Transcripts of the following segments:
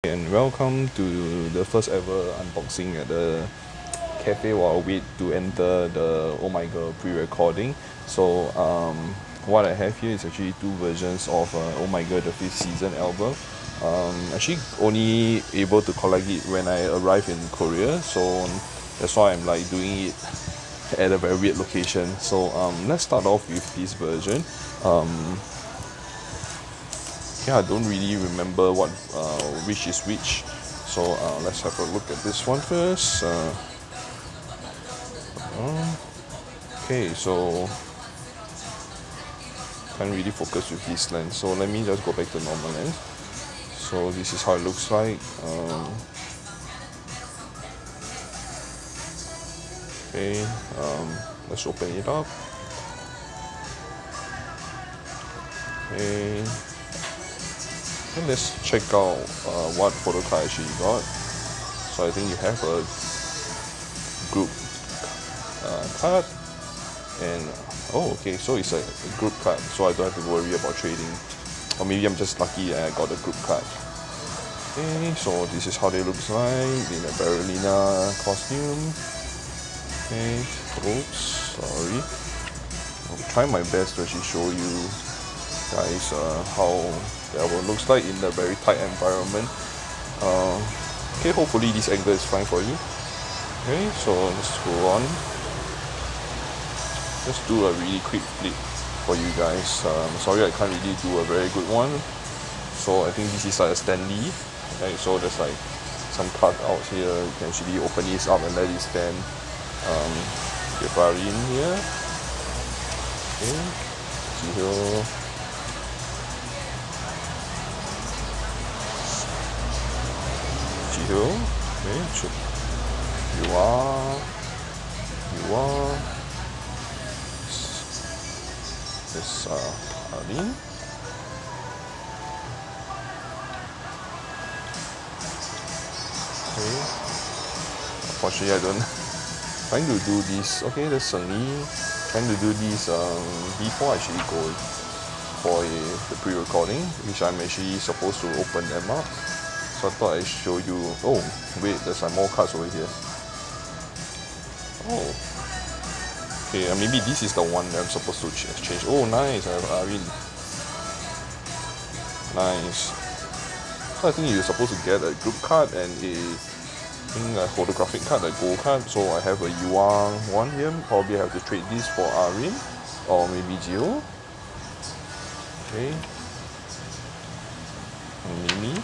And welcome to the first ever unboxing at the cafe while I wait to enter the OMG pre-recording. So what I have here is actually two versions of OMG the 5th season album. Actually only able to collect it when I arrive in Korea, so that's why I'm like doing it at a very weird location. So let's start off with this version. I don't really remember which is which, so let's have a look at this one first. Okay, so can't really focus with this lens, so let me just go back to normal lens. So this is how it looks like. Okay, let's open it up. Okay, and let's check out what photo card I actually got. So I think you have a group card, and okay, so it's a group card, so I don't have to worry about trading, or maybe I'm just lucky and I got a group card. Okay, so this is how they look like in a ballerina costume. Okay, oops, sorry. I'll try my best to actually show you guys how that one looks like in a very tight environment. Okay, hopefully this angle is fine for you. Okay, so let's go on. Let's do a really quick flip for you guys. Sorry I can't really do a very good one. So I think this is like a Stanley. Right, so there's like some card out here. You can actually open this up and let it stand. Get in here. Okay, see here. Okay, you are this Arlene. Okay, unfortunately I don't trying to do this. Okay, that's Sunny trying to do this before I actually go for the pre-recording, which I'm actually supposed to open them up. So I thought I'd show you. Oh, wait, there's like more cards over here. Oh. Okay, maybe this is the one that I'm supposed to change. Oh, nice. I mean, nice. So I think you're supposed to get a group card and a photographic card, a gold card. So I have a Yuang one here. Probably have to trade this for Arin or maybe Gio. Okay. And Mimi.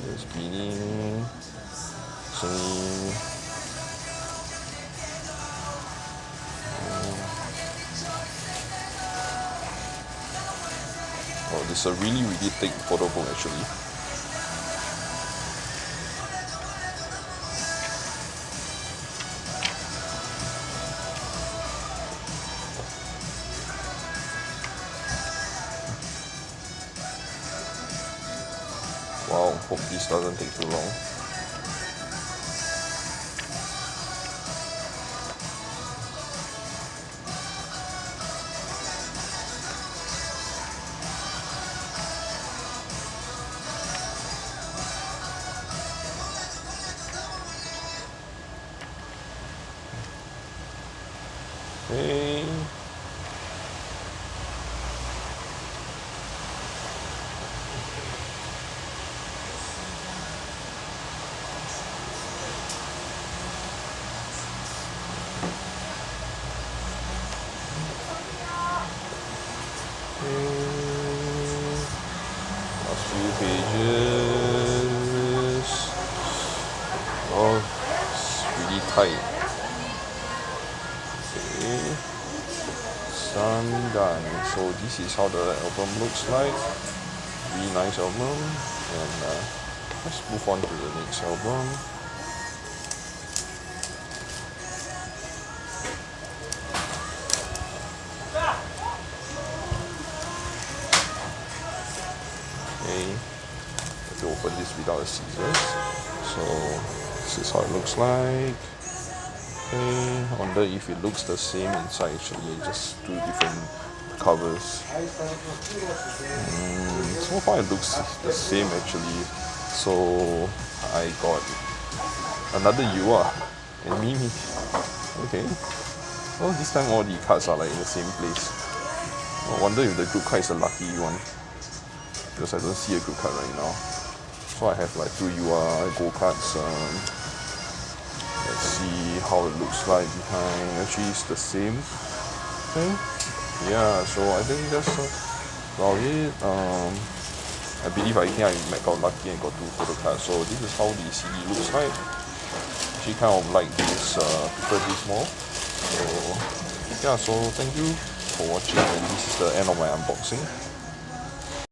There's Beanie, Sunny. Oh, this is a really thick photo book actually. Wow, hope this doesn't take too long. Okay. Last few pages. Oh, it's really tight. Okay. Done. So this is how the album looks like. Really nice album. And let's move on to the next album. Okay, have to open this without scissors. So this is how it looks like. Okay, I wonder if it looks the same inside. Actually, just two different covers. So far it looks the same actually. So I got another Yua and Mimi. Okay. Well, this time all the cards are like in the same place. I wonder if the group card is a lucky one, because I don't see a group card right now. So I have like 2 UR gold cards. Let's see how it looks like behind. Actually, it's the same thing. Yeah, so I think that's about it. I believe I got lucky and got 2 photo cards. So this is how the CD looks like. Actually, kind of like this. Prefer this more. So yeah, so thank you for watching, and this is the end of my unboxing.